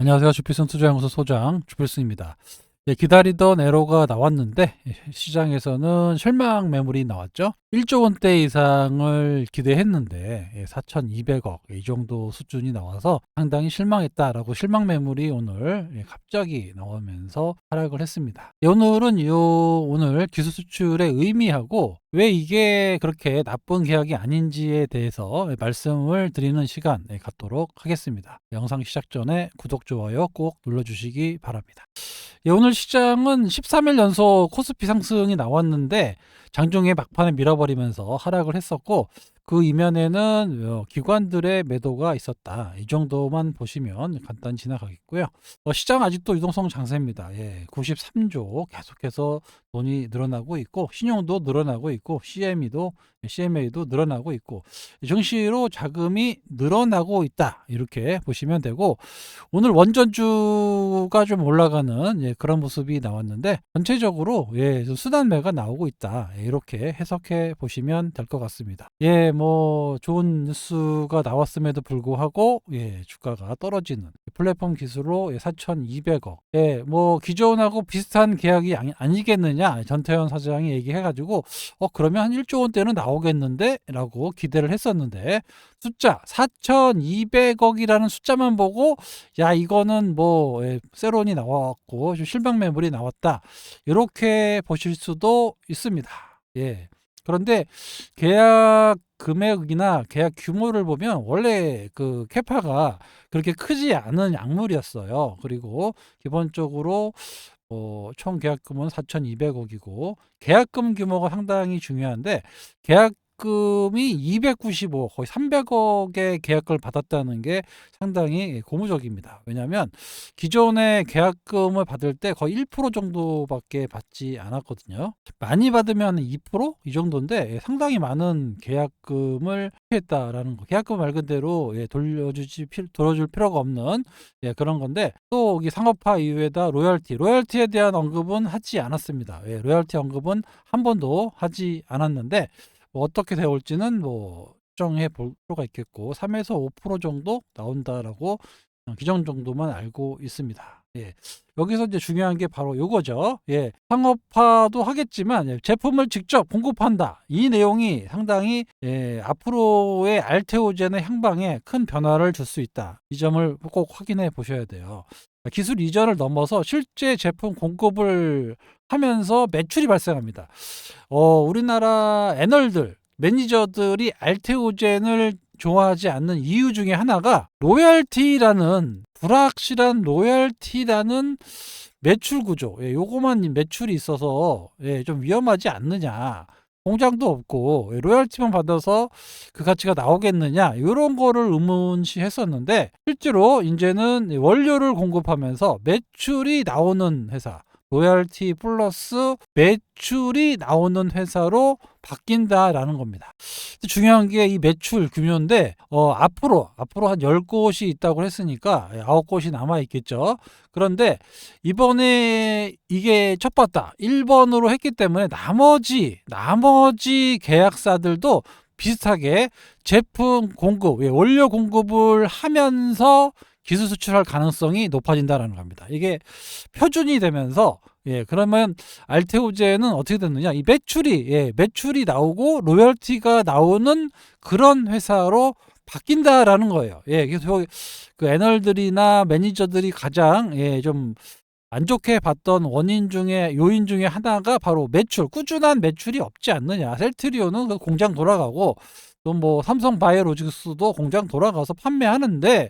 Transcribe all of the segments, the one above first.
안녕하세요. 주필슨 투자연구소 소장 주필슨입니다. 기다리던 에러가 나왔는데 시장에서는 실망 매물이 나왔죠. 1조 원대 이상을 기대했는데 4,200억 이 정도 수준이 나와서 상당히 실망했다라고 실망 매물이 오늘 갑자기 나오면서 하락을 했습니다. 오늘은 오늘 기술 수출의 의미하고 왜 이게 그렇게 나쁜 계약이 아닌지에 대해서 말씀을 드리는 시간 갖도록 하겠습니다. 영상 시작 전에 구독, 좋아요 꼭 눌러주시기 바랍니다. 오늘 시장은 13일 연속 코스피 상승이 나왔는데 장중에 막판에 밀어버리면서 하락을 했었고, 그 이면에는 기관들의 매도가 있었다. 이 정도만 보시면 간단히 지나가겠고요. 시장 아직도 유동성 장세입니다. 93조 계속해서 돈이 늘어나고 있고, 신용도 늘어나고 있고, CMA도 늘어나고 있고, 증시로 자금이 늘어나고 있다. 이렇게 보시면 되고, 오늘 원전주가 좀 올라가는 그런 모습이 나왔는데, 전체적으로 좀 순환매가 나오고 있다. 이렇게 해석해 보시면 될 것 같습니다. 뭐 좋은 뉴스가 나왔음에도 불구하고 주가가 떨어지는 플랫폼 기술로 4,200억. 뭐 기존하고 비슷한 계약이 아니겠느냐 전태현 사장이 얘기해가지고 그러면 한 1조 원대는 나오겠는데 라고 기대를 했었는데, 숫자 4,200억이라는 숫자만 보고 야 이거는 뭐 세론이 나왔고 좀 실망 매물이 나왔다 이렇게 보실 수도 있습니다. 그런데 계약 금액이나 계약 규모를 보면 원래 그 캐파가 그렇게 크지 않은 약물이었어요. 그리고 기본적으로 총 계약금은 4,200억이고 계약금 규모가 상당히 중요한데, 계약금이 295억, 거의 300억의 계약금을 받았다는 게 상당히 고무적입니다. 왜냐하면 기존의 계약금을 받을 때 거의 1% 정도밖에 받지 않았거든요. 많이 받으면 2%? 이 정도인데 상당히 많은 계약금을 피했다라는 거. 계약금 말 그대로 돌려줄 필요가 없는 그런 건데, 또 이 상업화 이후에다 로열티에 대한 언급은 하지 않았습니다. 로열티 언급은 한 번도 하지 않았는데 뭐 어떻게 되올지는 뭐 추정해 볼 필요가 있겠고, 3에서 5% 정도 나온다라고 기존 정도만 알고 있습니다. 여기서 이제 중요한 게 바로 요거죠. 상업화도 하겠지만 제품을 직접 공급한다. 이 내용이 상당히 앞으로의 알테오젠의 향방에 큰 변화를 줄 수 있다. 이 점을 꼭 확인해 보셔야 돼요. 기술 이전을 넘어서 실제 제품 공급을 하면서 매출이 발생합니다. 우리나라 애널들, 매니저들이 알테오젠을 좋아하지 않는 이유 중에 하나가 불확실한 로열티라는 매출 구조. 요거만 매출이 있어서 좀 위험하지 않느냐. 공장도 없고 로열티만 받아서 그 가치가 나오겠느냐, 이런 거를 의문시했었는데, 실제로 이제는 원료를 공급하면서 매출이 나오는 회사, 로열티 플러스 매출이 나오는 회사로 바뀐다라는 겁니다. 중요한 게 이 매출 규모인데, 앞으로 한 10곳이 있다고 했으니까 9곳이 남아 있겠죠. 그런데 이번에 이게 첫 봤다 1번으로 했기 때문에 나머지 계약사들도 비슷하게 제품 공급, 원료 공급을 하면서 기술 수출할 가능성이 높아진다는 겁니다. 이게 표준이 되면서 그러면 알테오젠은 어떻게 됐느냐, 이 매출이 나오고 로열티가 나오는 그런 회사로 바뀐다라는 거예요. 그래서 그 애널들이나 매니저들이 가장 좀 안 좋게 봤던 요인 중에 하나가 바로 꾸준한 매출이 없지 않느냐. 셀트리온은 그 공장 돌아가고, 또 뭐 삼성바이오로직스도 공장 돌아가서 판매하는데,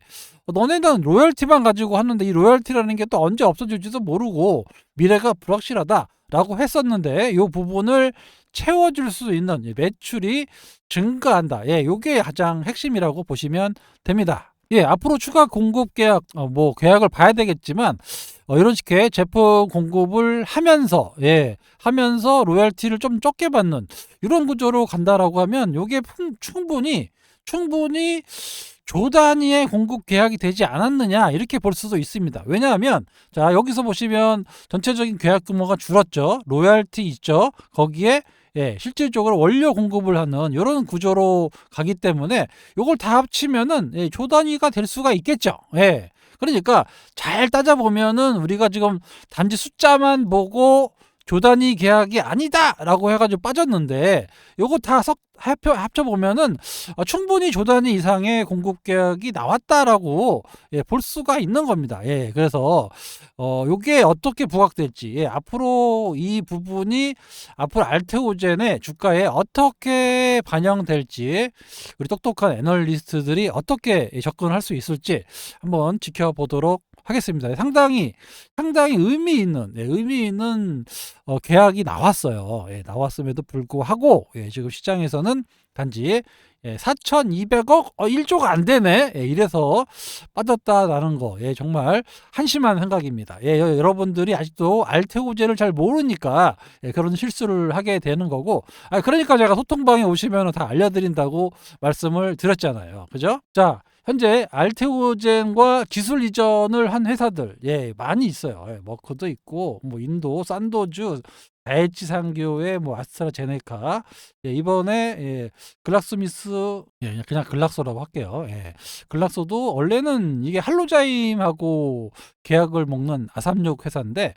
너네는 로열티만 가지고 하는데 이 로열티라는 게 또 언제 없어질지도 모르고 미래가 불확실하다라고 했었는데, 이 부분을 채워줄 수 있는 매출이 증가한다. 이게 가장 핵심이라고 보시면 됩니다. 앞으로 추가 공급 계약, 계약을 봐야 되겠지만, 이런 식의 제품 공급을 하면서 로열티를 좀 적게 받는 이런 구조로 간다라고 하면, 이게 충분히 조 단위의 공급 계약이 되지 않았느냐, 이렇게 볼 수도 있습니다. 왜냐하면 자, 여기서 보시면 전체적인 계약 규모가 줄었죠. 로열티 있죠. 거기에 실질적으로 원료 공급을 하는 이런 구조로 가기 때문에 이걸 다 합치면은 조 단위가 될 수가 있겠죠. 그러니까 잘 따져보면은 우리가 지금 단지 숫자만 보고 조단위 계약이 아니다라고 해가지고 빠졌는데 요거 다 합쳐보면은 충분히 조단위 이상의 공급 계약이 나왔다라고 볼 수가 있는 겁니다. 그래서 요게 어떻게 부각될지, 앞으로 이 부분이 앞으로 알테오젠의 주가에 어떻게 반영될지, 우리 똑똑한 애널리스트들이 어떻게 접근할 수 있을지 한번 지켜보도록 하겠습니다. 상당히 의미 있는 계약이 나왔어요. 나왔음에도 불구하고 지금 시장에서는 단지 4,200억 1조가 안 되네, 이래서 빠졌다라는 거, 정말 한심한 생각입니다. 여러분들이 아직도 알테오제를 잘 모르니까 그런 실수를 하게 되는 거고, 그러니까 제가 소통방에 오시면 다 알려드린다고 말씀을 드렸잖아요. 그죠? 자, 현재 알테오젠과 기술 이전을 한 회사들 많이 있어요. 머크도 있고, 뭐 인도 산도주, 다이치 상교의 뭐 아스트라제네카, 이번에 글락스미스, 그냥 글락소라고 할게요. 글락소도 원래는 이게 할로자임하고 계약을 먹는 아삼육 회사인데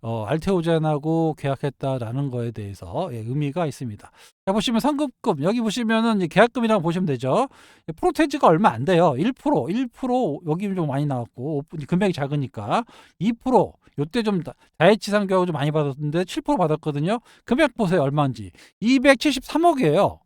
알테오젠하고 계약했다라는 거에 대해서 의미가 있습니다. 자, 보시면 선급금, 여기 보시면은 이제 계약금이라고 보시면 되죠. 프로테지가 얼마 안 돼요. 1% 여기 좀 많이 나왔고, 금액이 작으니까 2%, 요때 좀 다이치 상교하고 좀 많이 받았는데 7% 받았거든요. 금액 보세요, 얼마인지. 273억이에요.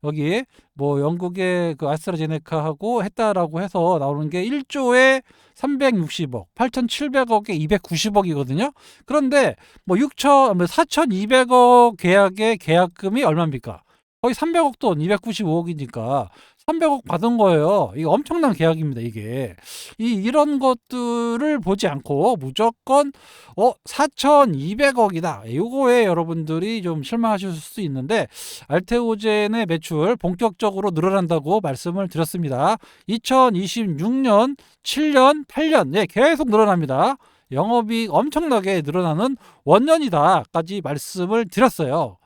여기 뭐 영국의 그 아스트라제네카하고 했다라고 해서 나오는 게 1조에 360억, 8,700억에 290억이거든요. 그런데 뭐 4,200억 계약의 계약금이 얼마입니까? 거의 300억 돈, 295억이니까 300억 받은 거예요. 이게 엄청난 계약입니다, 이게. 이런 것들을 보지 않고 무조건 4,200억이다. 요거에 여러분들이 좀 실망하실 수 있는데, 알테오젠의 매출 본격적으로 늘어난다고 말씀을 드렸습니다. 2026년, 7년, 8년 계속 늘어납니다. 영업이익 엄청나게 늘어나는 원년이다까지 말씀을 드렸어요.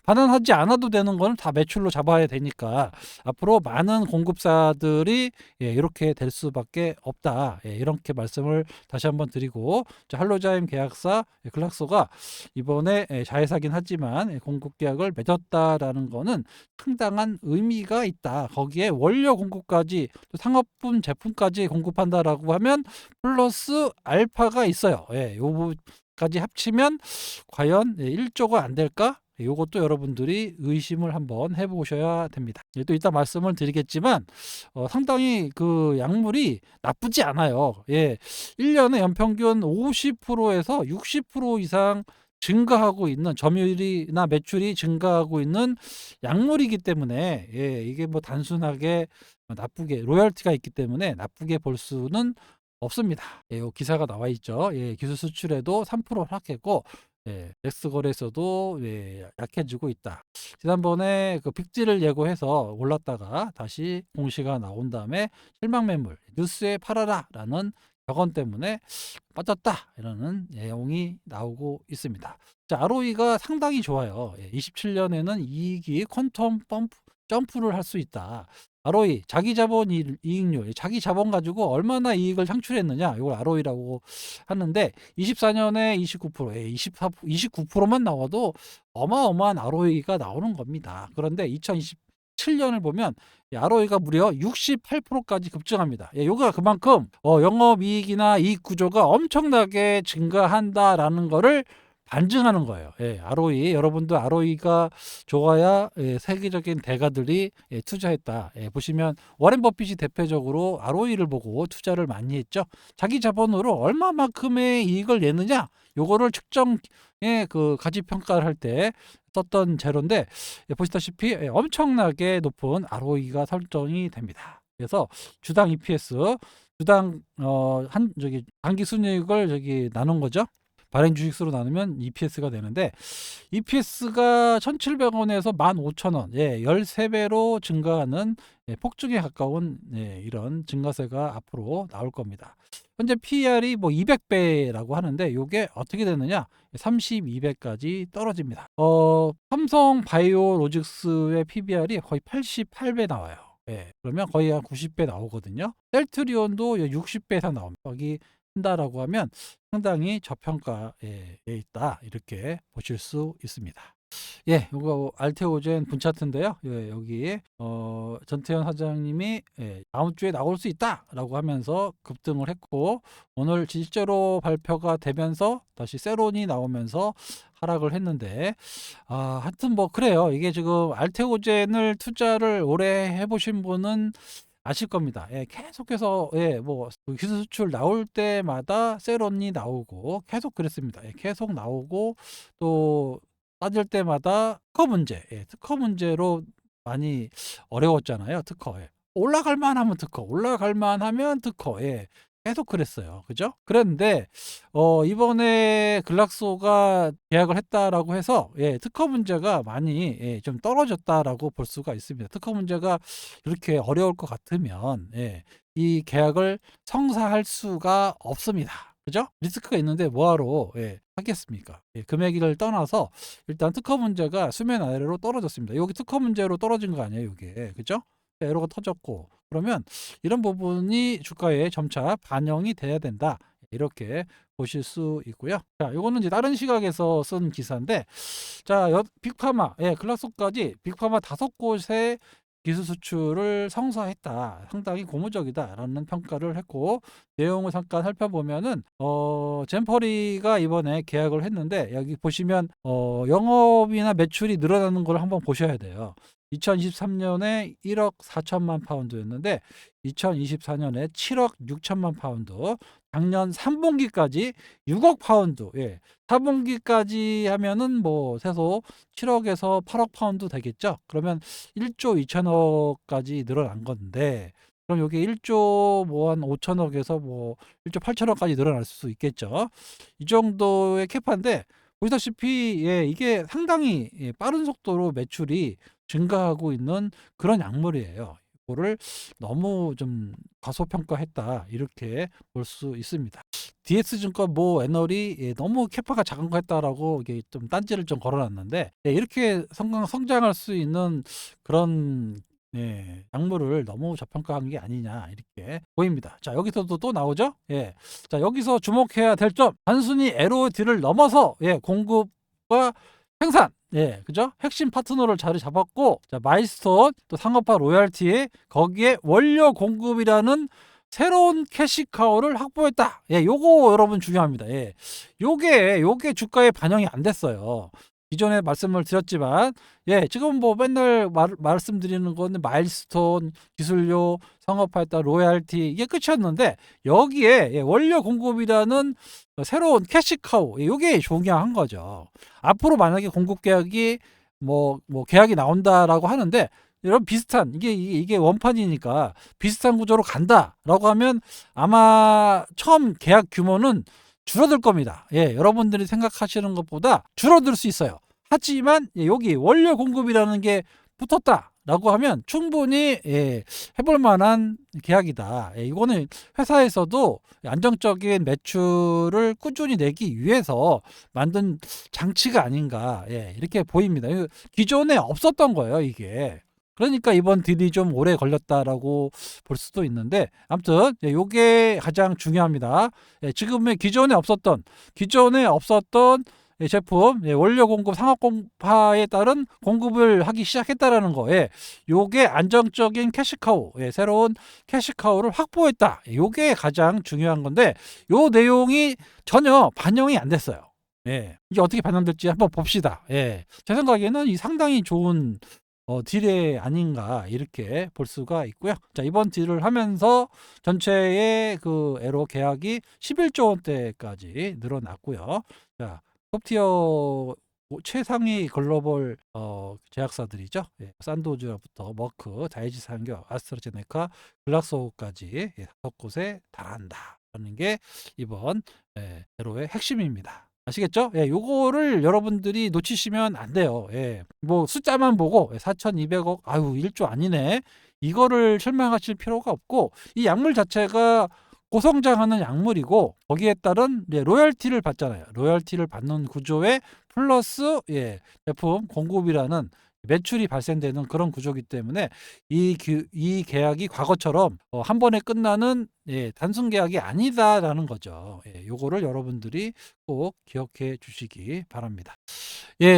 반환하지 않아도 되는 거는 다 매출로 잡아야 되니까 앞으로 많은 공급사들이 이렇게 될 수밖에 없다, 이렇게 말씀을 다시 한번 드리고, 할로자임 계약사 글락소가 이번에 자회사긴 하지만 공급 계약을 맺었다라는 거는 상당한 의미가 있다. 거기에 원료 공급까지, 또 상업분 제품까지 공급한다라고 하면 플러스 알파가 있어요. 요까지 합치면 과연 1조가 안 될까? 요것도 여러분들이 의심을 한번 해보셔야 됩니다. 또 이따 말씀을 드리겠지만 상당히 그 약물이 나쁘지 않아요. 1년에 연평균 50%에서 60% 이상 증가하고 있는, 점유율이나 매출이 증가하고 있는 약물이기 때문에 이게 뭐 단순하게 나쁘게, 로열티가 있기 때문에 나쁘게 볼 수는 없습니다. 기사가 나와 있죠. 기술 수출에도 3% 하락했고, 넥스 거래에서도 약해지고 있다. 지난번에 그 빅지를 예고해서 올랐다가 다시 공시가 나온 다음에 실망 매물, 뉴스에 팔아라라는 격언 때문에 빠졌다, 이라는 내용이 나오고 있습니다. 자, ROE가 상당히 좋아요. 27년에는 이익이 퀀텀 점프를 할 수 있다. ROE, 자기 자본 이익률, 자기 자본 가지고 얼마나 이익을 창출했느냐, 이걸 ROE라고 하는데 24년에 29%, 29%만 나와도 어마어마한 ROE가 나오는 겁니다. 그런데 2027년을 보면 ROE가 무려 68%까지 급증합니다. 요가 그만큼 영업이익이나 이익 구조가 엄청나게 증가한다라는 거를 반증하는 거예요. ROE, 여러분도 ROE가 좋아야 세계적인 대가들이 투자했다. 보시면 워렌 버핏이 대표적으로 ROE를 보고 투자를 많이 했죠. 자기 자본으로 얼마만큼의 이익을 내느냐, 요거를 측정 그 가치 평가를 할 때 썼던 재료인데, 보시다시피 엄청나게 높은 ROE가 설정이 됩니다. 그래서 주당 EPS, 주당 단기 순이익을 나눈 거죠. 발행 주식수로 나누면 EPS가 되는데, EPS가 1,700원에서 15,000원, 13배로 증가하는 폭증에 가까운 이런 증가세가 앞으로 나올 겁니다. 현재 PER이 뭐 200배라고 하는데, 이게 어떻게 되느냐, 32배까지 떨어집니다. 삼성 바이오로직스의 PBR이 거의 88배 나와요. 예. 그러면 거의 한 90배 나오거든요. 셀트리온도 60배 이상 나옵니다. 거기 한다라고 하면 상당히 저평가에 있다. 이렇게 보실 수 있습니다. 예, 이거 알테오젠 분차트인데요. 예, 여기에 전태현 사장님이 다음 주에 나올 수 있다라고 하면서 급등을 했고 오늘 실제로 발표가 되면서 다시 세론이 나오면서 하락을 했는데 하여튼 뭐 그래요. 이게 지금 알테오젠을 투자를 오래 해보신 분은 아실 겁니다. 예, 계속해서 뭐 기술 수출 나올 때마다 세론이 나오고 계속 그랬습니다. 예, 계속 나오고 또 빠질 때마다 특허 문제, 특허 문제로 많이 어려웠잖아요. 특허. 올라갈 만하면 특허, 올라갈 만하면 특허. 계속 그랬어요. 그죠? 그런데 이번에 글락소가 계약을 했다라고 해서 특허 문제가 많이 좀 떨어졌다라고 볼 수가 있습니다. 특허 문제가 이렇게 어려울 것 같으면 이 계약을 성사할 수가 없습니다. 그죠? 리스크가 있는데 뭐하러 하겠습니까? 금액을 떠나서 일단 특허 문제가 수면 아래로 떨어졌습니다. 여기 특허 문제로 떨어진 거 아니에요, 이게. 그죠? 에러가 터졌고 그러면 이런 부분이 주가에 점차 반영이 돼야 된다. 이렇게 보실 수 있고요. 자, 이거는 이제 다른 시각에서 쓴 기사인데, 자, 빅파마, 글라스고까지 빅파마 5곳의 기술 수출을 성사했다. 상당히 고무적이다라는 평가를 했고 내용을 잠깐 살펴보면은 젠퍼리가 이번에 계약을 했는데 여기 보시면 영업이나 매출이 늘어나는 걸 한번 보셔야 돼요. 2023년에 1억 4천만 파운드였는데 2024년에 7억 6천만 파운드, 작년 3분기까지 6억 파운드, 4분기까지 하면은 뭐 세소 7억에서 8억 파운드 되겠죠. 그러면 1조 2천억까지 늘어난 건데 그럼 여기 1조 뭐 한 5천억에서 뭐 1조 8천억까지 늘어날 수 있겠죠. 이 정도의 캐파인데 보시다시피 이게 상당히 빠른 속도로 매출이 증가하고 있는 그런 약물이에요. 이거를 너무 좀 과소평가했다 이렇게 볼 수 있습니다. DS증권 모 애널이 너무 캐파가 작은 거 했다라고 이게 좀 딴지를 좀 걸어놨는데 이렇게 성장할 수 있는 그런 약물을 너무 저평가한 게 아니냐 이렇게 보입니다. 자, 여기서도 또 나오죠. 자, 여기서 주목해야 될 점, 단순히 LOD를 넘어서 공급과 생산, 그죠? 핵심 파트너를 자리 잡았고, 자, 마일스톤, 또 상업화 로열티, 거기에 원료 공급이라는 새로운 캐시카우를 확보했다. 요거 여러분 중요합니다. 요게 주가에 반영이 안 됐어요. 기존에 말씀을 드렸지만, 지금 뭐 맨날 말씀드리는 거는 마일스톤, 기술료, 상업화했다, 로열티, 이게 끝이었는데, 여기에 원료 공급이라는 새로운 캐시카우, 요게 중요한 거죠. 앞으로 만약에 공급 계약이 뭐 계약이 나온다라고 하는데, 이런 비슷한 이게 원판이니까 비슷한 구조로 간다라고 하면 아마 처음 계약 규모는 줄어들 겁니다. 여러분들이 생각하시는 것보다 줄어들 수 있어요. 하지만 여기 원료 공급이라는 게 붙었다라고 하면 충분히 해볼 만한 계약이다. 이거는 회사에서도 안정적인 매출을 꾸준히 내기 위해서 만든 장치가 아닌가 이렇게 보입니다. 기존에 없었던 거예요, 이게. 그러니까 이번 딜이 좀 오래 걸렸다라고 볼 수도 있는데 아무튼 요게 가장 중요합니다. 지금의 기존에 없었던 제품 원료 공급 상업 공파에 따른 공급을 하기 시작했다라는 거에 요게 안정적인 캐시카우, 새로운 캐시카우를 확보했다. 요게 가장 중요한 건데 요 내용이 전혀 반영이 안 됐어요. 이게 어떻게 반영될지 한번 봅시다. 제 생각에는 이 상당히 좋은 딜이 아닌가 이렇게 볼 수가 있고요. 자, 이번 딜을 하면서 전체의 그 에로 계약이 11조 원대까지 늘어났고요. 자, 톱티어 최상위 글로벌 제약사들이죠. 산도즈부터 머크, 다이치 산업, 아스트라제네카, 글락소까지 5곳에 달한다라는 게 이번 에로의 핵심입니다. 아시겠죠? 요거를 여러분들이 놓치시면 안 돼요. 뭐 숫자만 보고 4,200억, 아유 1조 아니네. 이거를 실망하실 필요가 없고 이 약물 자체가 고성장하는 약물이고 거기에 따른 로열티를 받잖아요. 로열티를 받는 구조에 플러스 제품 공급이라는 매출이 발생되는 그런 구조이기 때문에 이 계약이 과거처럼 한 번에 끝나는 단순 계약이 아니다라는 거죠. 요거를 여러분들이 꼭 기억해 주시기 바랍니다.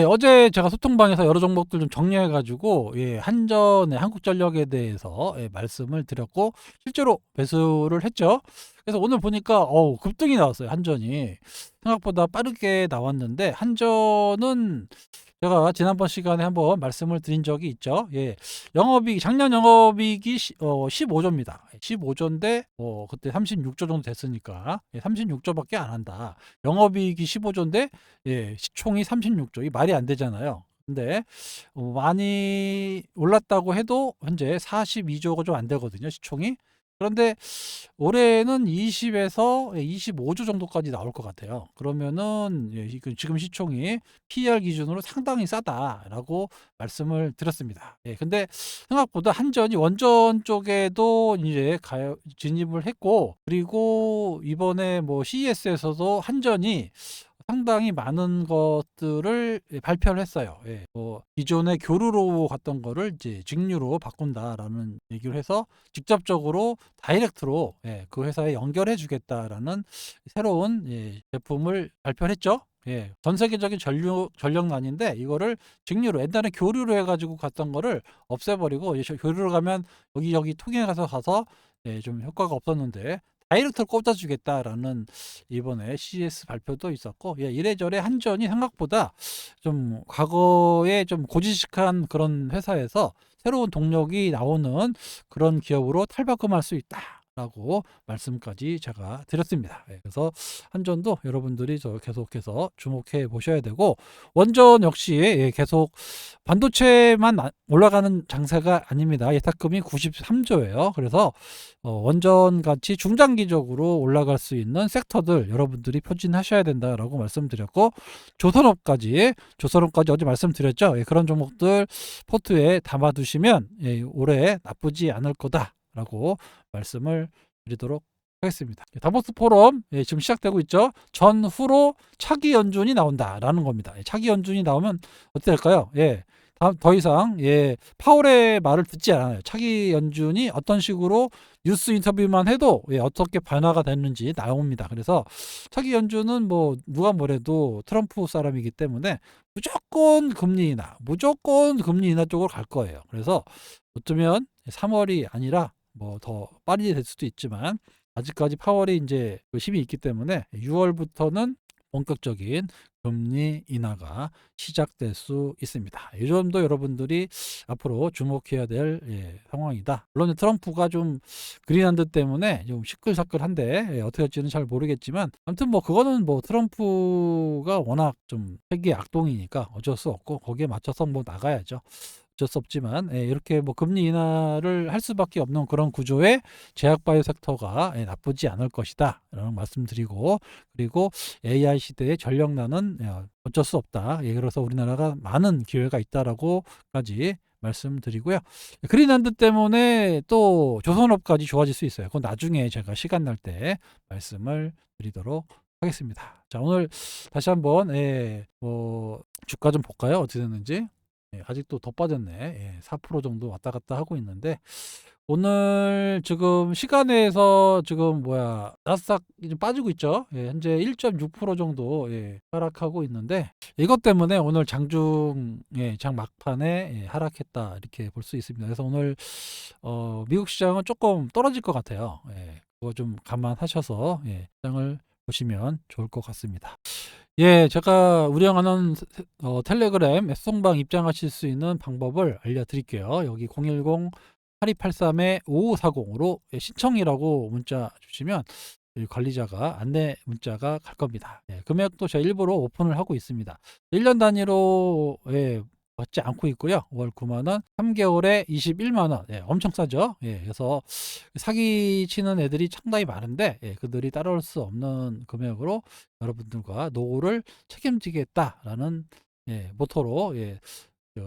어제 제가 소통방에서 여러 종목들 좀 정리해 가지고 한전의 한국전력에 대해서 말씀을 드렸고 실제로 매수를 했죠. 그래서 오늘 보니까 급등이 나왔어요, 한전이. 생각보다 빠르게 나왔는데 한전은 제가 지난번 시간에 한번 말씀을 드린 적이 있죠. 영업이익 작년 영업이익이 15조입니다. 15조인데 그때 36조 정도 됐으니까 36조밖에 안 한다. 영업이익이 15조인데 시총이 36조. 이 말이 안 되잖아요. 근데 많이 올랐다고 해도 현재 42조가 좀 안 되거든요, 시총이. 그런데 올해는 20에서 25조 정도까지 나올 것 같아요. 그러면은 지금 시총이 PER 기준으로 상당히 싸다라고 말씀을 드렸습니다. 근데 생각보다 한전이 원전 쪽에도 이제 진입을 했고, 그리고 이번에 뭐 CES에서도 한전이 상당히 많은 것들을 발표를 했어요. 뭐 기존의 교류로 갔던 거를 이제 직류로 바꾼다라는 얘기를 해서 직접적으로 다이렉트로 그 회사에 연결해 주겠다라는 새로운 제품을 발표를 했죠. 전 세계적인 전력난인데 이거를 직류로 옛날에 교류로 해가지고 갔던 거를 없애버리고 교류로 가면 여기 통해 가서 좀 효과가 없었는데 다이렉트로 꽂아주겠다라는 이번에 CES 발표도 있었고, 이래저래 한전이 생각보다 좀 과거에 좀 고지식한 그런 회사에서 새로운 동력이 나오는 그런 기업으로 탈바꿈할 수 있다라고 말씀까지 제가 드렸습니다. 그래서 한전도 여러분들이 계속해서 주목해 보셔야 되고, 원전 역시 계속 반도체만 올라가는 장세가 아닙니다. 예탁금이 93조예요. 그래서 원전 같이 중장기적으로 올라갈 수 있는 섹터들 여러분들이 표진하셔야 된다라고 말씀드렸고, 조선업까지 어제 말씀드렸죠. 그런 종목들 포트에 담아두시면 올해 나쁘지 않을 거다라고 말씀을 드리도록 하겠습니다. 다보스 포럼 지금 시작되고 있죠. 전후로 차기 연준이 나온다라는 겁니다. 차기 연준이 나오면 어떻게 될까요? 더 이상 파월의 말을 듣지 않아요. 차기 연준이 어떤 식으로 뉴스 인터뷰만 해도 어떻게 변화가 됐는지 나옵니다. 그래서 차기 연준은 뭐 누가 뭐래도 트럼프 사람이기 때문에 무조건 금리 인하 쪽으로 갈 거예요. 그래서 어쩌면 3월이 아니라 뭐 더 빨리 될 수도 있지만 아직까지 파월이 이제 힘이 있기 때문에 6월부터는 본격적인 금리 인하가 시작될 수 있습니다. 이 점도 여러분들이 앞으로 주목해야 될 상황이다. 물론 트럼프가 좀 그린한드 때문에 좀 시끌시끌한데 어떻게 할지는 잘 모르겠지만 아무튼 뭐 그거는 뭐 트럼프가 워낙 좀 세계 악동이니까 어쩔 수 없고 거기에 맞춰서 뭐 나가야죠. 어쩔 수 없지만 이렇게 뭐 금리 인하를 할 수밖에 없는 그런 구조의 제약바이오 섹터가 나쁘지 않을 것이다 라는 말씀드리고, 그리고 AI 시대의 전력난은 어쩔 수 없다. 그래서 우리나라가 많은 기회가 있다라고까지 말씀드리고요. 그린한드 때문에 또 조선업까지 좋아질 수 있어요. 그건 나중에 제가 시간 날 때 말씀을 드리도록 하겠습니다. 자, 오늘 다시 한번 뭐 주가 좀 볼까요? 어떻게 됐는지. 아직도 더 빠졌네. 4% 정도 왔다 갔다 하고 있는데 오늘 지금 시간에서 지금 나스닥 좀 빠지고 있죠. 현재 1.6% 정도 하락하고 있는데 이것 때문에 오늘 장중 장 막판에 하락했다 이렇게 볼 수 있습니다. 그래서 오늘 미국 시장은 조금 떨어질 것 같아요. 그거 좀 감안하셔서 시장을 보시면 좋을 것 같습니다. 제가 운영하는 텔레그램 소통방 입장하실 수 있는 방법을 알려드릴게요. 여기 010-8283-5540으로 신청이라고 문자 주시면 관리자가 안내 문자가 갈 겁니다. 금액도 제가 일부러 오픈을 하고 있습니다. 1년 단위로 받지 않고 있고요. 월 9만원, 3개월에 21만원. 엄청 싸죠. 그래서 사기치는 애들이 상당히 많은데 그들이 따라올 수 없는 금액으로 여러분들과 노후를 책임지겠다라는 모토로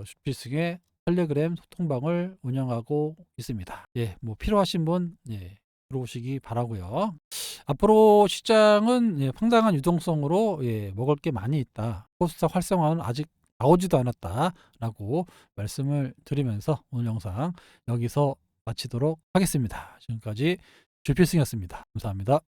슈피승의 텔레그램 소통방을 운영하고 있습니다. 뭐 필요하신 분 들어오시기 바라고요. 앞으로 시장은 상당한 유동성으로 먹을 게 많이 있다. 코스닥 활성화는 아직 나오지도 않았다라고 말씀을 드리면서 오늘 영상 여기서 마치도록 하겠습니다. 지금까지 주필승이었습니다. 감사합니다.